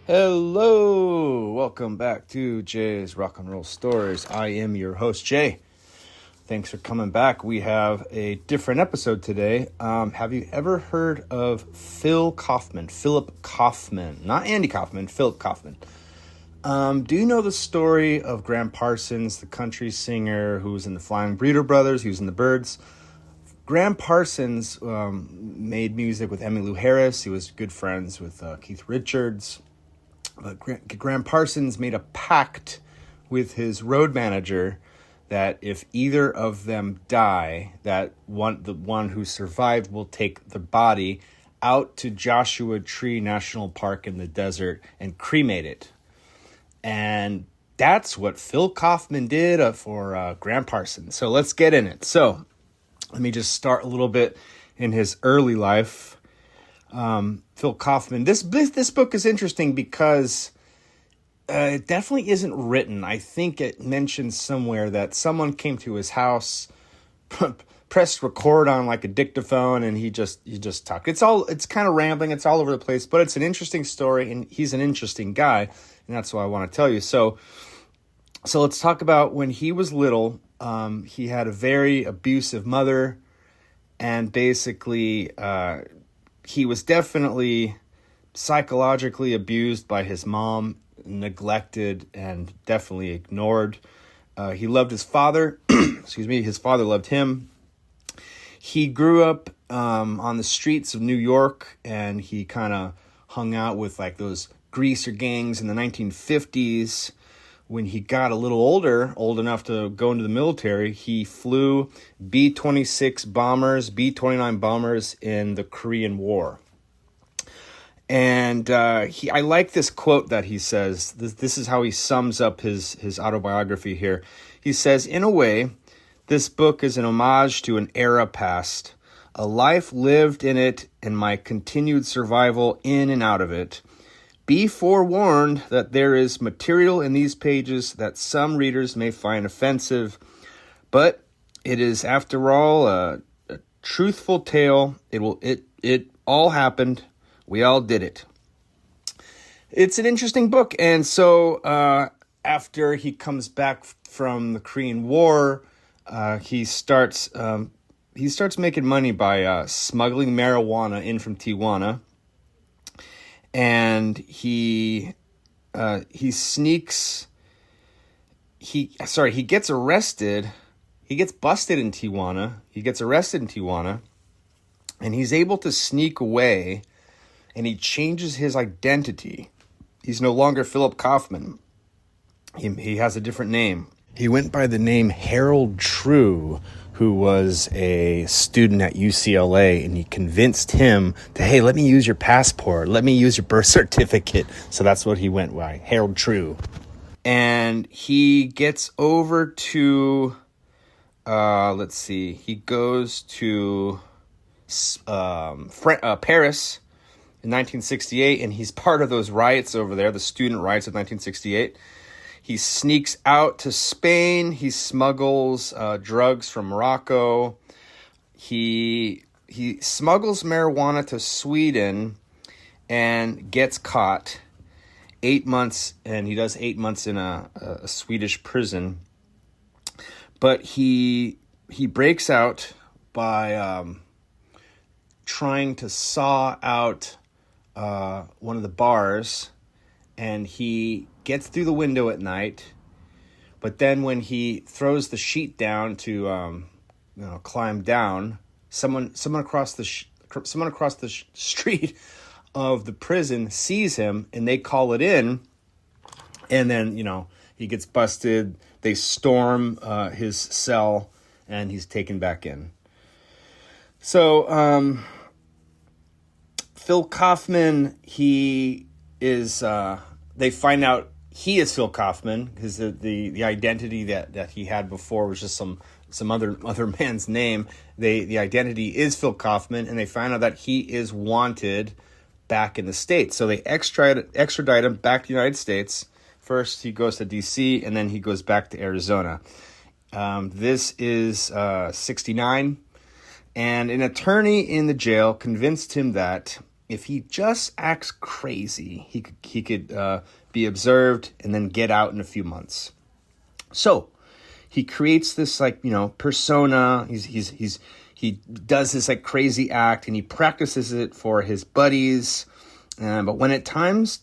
Hello, welcome back to Jay's Rock and Roll Stories. I am your host, Jay. Thanks for coming back. We have a different episode today. Have you ever heard of Phil Kaufman? Philip Kaufman, not Andy Kaufman, Philip Kaufman. Do you know the story of Graham Parsons, the country singer who was in the Flying Burrito Brothers? He was in the Byrds. Graham Parsons made music with Emmylou Harris. He was good friends with Keith Richards. But Graham Parsons made a pact with his road manager that if either of them die, the one who survived will take the body out to Joshua Tree National Park in the desert and cremate it. And that's what Phil Kaufman did for Graham Parsons. So let's get in it. So let me just start a little bit in his early life. Phil Kaufman. This book is interesting because it definitely isn't written. I think it mentions somewhere that someone came to his house, pressed record on like a dictaphone, and he just talked. It's kind of rambling. It's all over the place, but it's an interesting story, and he's an interesting guy, and that's what I want to tell you. So let's talk about when he was little. He had a very abusive mother, and basically, he was definitely psychologically abused by his mom, neglected, and definitely ignored. He loved his father. His father loved him. He grew up on the streets of New York, and he kind of hung out with like those greaser gangs in the 1950s. When he got a little older, old enough to go into the military, he flew B-26 bombers, B-29 bombers in the Korean War. And I like this quote that he says. This is how he sums up his autobiography here. He says, "In a way, this book is an homage to an era past, a life lived in it, and my continued survival in and out of it. Be forewarned that there is material in these pages that some readers may find offensive, but it is, after all, a truthful tale. It all happened. We all did it." It's an interesting book, and so after he comes back from the Korean War, he starts making money by smuggling marijuana in from Tijuana. And he gets arrested. He gets busted in Tijuana. He gets arrested in Tijuana, and he's able to sneak away, and he changes his identity. He's no longer Philip Kaufman. He has a different name. He went by the name Harold True, who was a student at UCLA, and he convinced him to, hey, let me use your passport, let me use your birth certificate. So that's what he went by, Harold True. And he gets over to, he goes to Paris in 1968, and he's part of those riots over there, the student riots of 1968. He sneaks out to Spain. He smuggles drugs from Morocco. He smuggles marijuana to Sweden and gets caught. 8 months, and he does 8 months in a Swedish prison. But he breaks out by trying to saw out one of the bars, and he gets through the window at night, but then when he throws the sheet down to climb down, someone across the street of the prison sees him, and they call it in, and then he gets busted. They storm his cell, and he's taken back in. So Phil Kaufman, he is. They find out he is Phil Kaufman because the identity that he had before was just some other man's name. The identity is Phil Kaufman, and they find out that he is wanted back in the States. So they extradite him back to the United States. First, he goes to D.C., and then he goes back to Arizona. This is 1969, and an attorney in the jail convinced him that if he just acts crazy, he could be observed and then get out in a few months. So he creates this persona. He does this crazy act, and he practices it for his buddies. But when it comes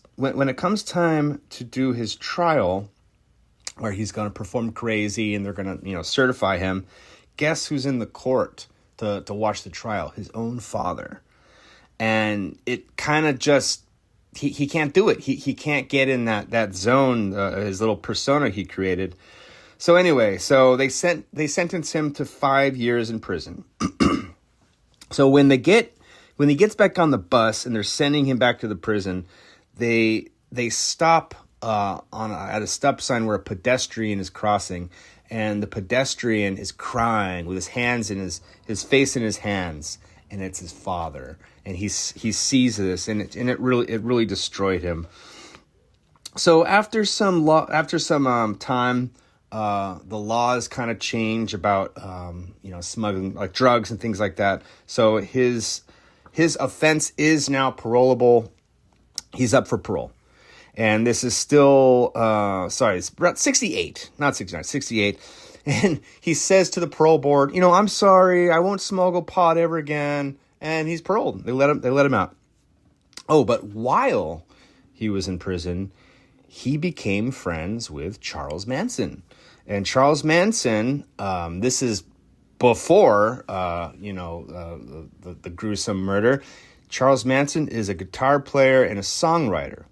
time to do his trial, where he's going to perform crazy and they're going to certify him, guess who's in the court to watch the trial? His own father. And it kind of just he can't do it. He can't get in that zone, his little persona he created. So anyway, they sentence him to 5 years in prison. So when he gets back on the bus and they're sending him back to the prison, they stop at a stop sign where a pedestrian is crossing, and the pedestrian is crying with his hands in his face in his hands, and it's his father, and he sees this, and it really destroyed him. So after some time, the laws kind of change about smuggling drugs and things like that. So his offense is now parolable. He's up for parole. And this is still, it's about 68, not 69, 68. And he says to the parole board, I'm sorry, I won't smuggle pot ever again. And he's paroled. They let him out. Oh, but while he was in prison, he became friends with Charles Manson. And Charles Manson, this is before, the gruesome murder. Charles Manson is a guitar player and a songwriter.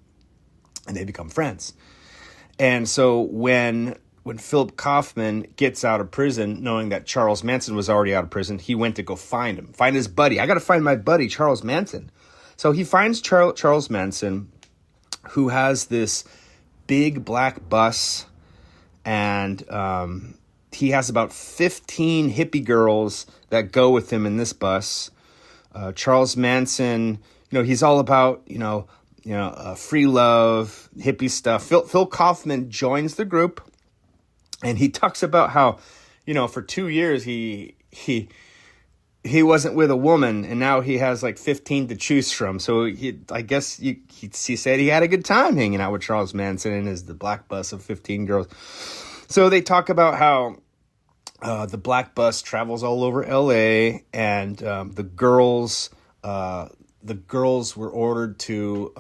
And they become friends. And so when Philip Kaufman gets out of prison, knowing that Charles Manson was already out of prison, he went to go find his buddy. I got to find my buddy, Charles Manson. So he finds Charles Manson, who has this big black bus, and he has about 15 hippie girls that go with him in this bus. Charles Manson, he's all about, free love, hippie stuff. Phil Kaufman joins the group, and he talks about how, for 2 years he wasn't with a woman, and now he has 15 to choose from. So I guess he said he had a good time hanging out with Charles Manson and the black bus of 15 girls. So they talk about how the black bus travels all over LA, and the girls were ordered to,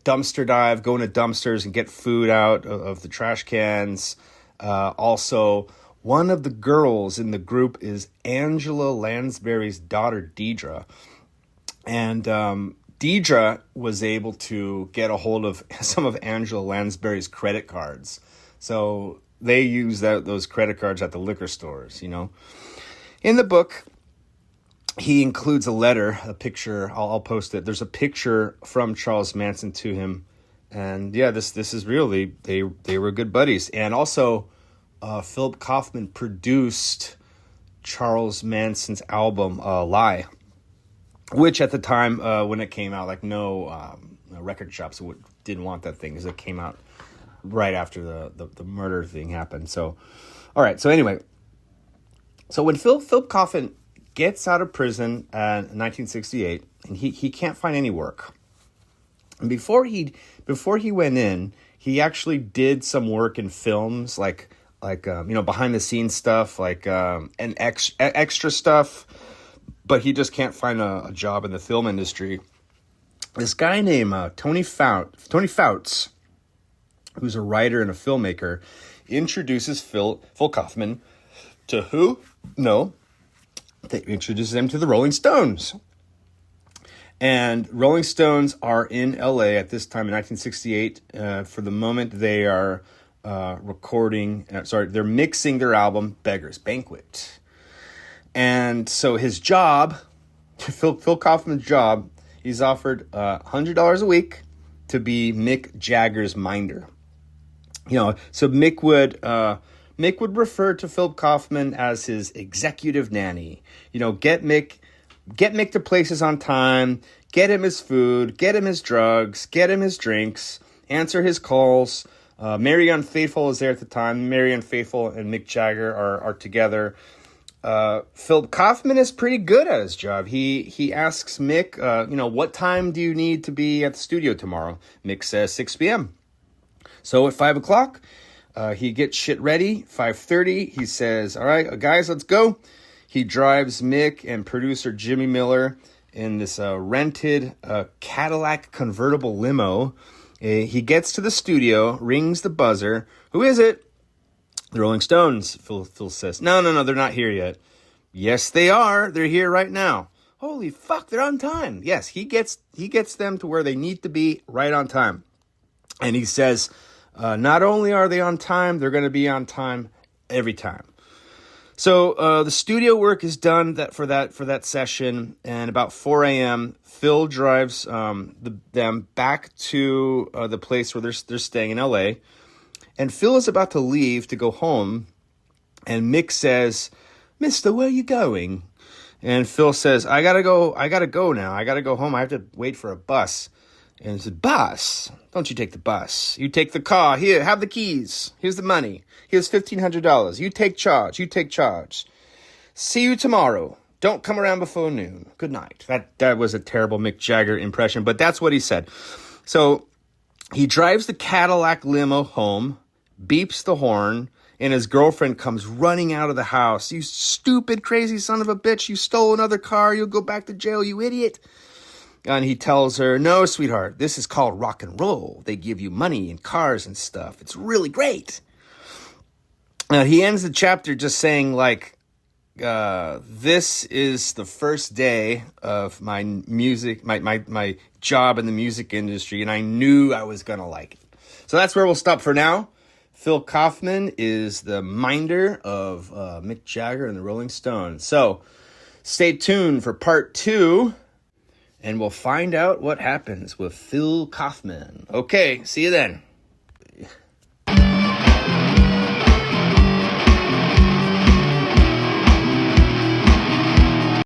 dumpster dive, go into dumpsters and get food out of the trash cans. Also, one of the girls in the group is Angela Lansbury's daughter, Deidre. And Deidre was able to get a hold of some of Angela Lansbury's credit cards. So they use those credit cards at the liquor stores, In the book, he includes a picture. I'll post it. There's a picture from Charles Manson to him, and yeah, this is real. They were good buddies. And also, Philip Kaufman produced Charles Manson's album "Lie," which at the time when it came out, no record shops didn't want that thing because it came out right after the murder thing happened. So, all right. So anyway, so when Philip Kaufman gets out of prison in 1968, and he can't find any work. And before he went in, he actually did some work in films, behind the scenes stuff, and extra stuff. But he just can't find a job in the film industry. This guy named Tony Fouts, who's a writer and a filmmaker, introduces Phil Kaufman to who? No. They introduces him to the Rolling Stones. And Rolling Stones are in LA at this time in 1968. For the moment, they are they're mixing their album, Beggar's Banquet. And so his job, Phil Kaufman's job, he's offered $100 a week to be Mick Jagger's minder. So Mick would refer to Philip Kaufman as his executive nanny. Get Mick to places on time, get him his food, get him his drugs, get him his drinks, answer his calls. Marianne Faithfull is there at the time. Marianne Faithfull and Mick Jagger are together. Phil Kaufman is pretty good at his job. He asks Mick, what time do you need to be at the studio tomorrow? Mick says 6 p.m. So at 5 o'clock, he gets shit ready. 5:30, he says, all right, guys, let's go. He drives Mick and producer Jimmy Miller in this rented Cadillac convertible limo. He gets to the studio, rings the buzzer. Who is it? The Rolling Stones, Phil says. No, they're not here yet. Yes, they are. They're here right now. Holy fuck, they're on time. Yes, he gets them to where they need to be right on time. And he says, not only are they on time, they're going to be on time every time. So the studio work is done for that session, and about 4 a.m., Phil drives them back to the place where they're staying in L.A., and Phil is about to leave to go home, and Mick says, "Mister, where are you going?" And Phil says, I gotta go now. I gotta go home. I have to wait for a bus. And he said, "Bus? Don't you take the bus. You take the car. Here, have the keys. Here's the money. Here's $1,500. You take charge. See you tomorrow. Don't come around before noon. Good night." That was a terrible Mick Jagger impression, but that's what he said. So he drives the Cadillac limo home, beeps the horn, and his girlfriend comes running out of the house. "You stupid, crazy son of a bitch. You stole another car. You'll go back to jail, you idiot." And he tells her, "No, sweetheart, this is called rock and roll. They give you money and cars and stuff. It's really great." He ends the chapter just saying, this is the first day of my music, my job in the music industry, and I knew I was going to like it. So that's where we'll stop for now. Phil Kaufman is the minder of Mick Jagger and the Rolling Stones. So stay tuned for part 2, and we'll find out what happens with Phil Kaufman. Okay, see you then.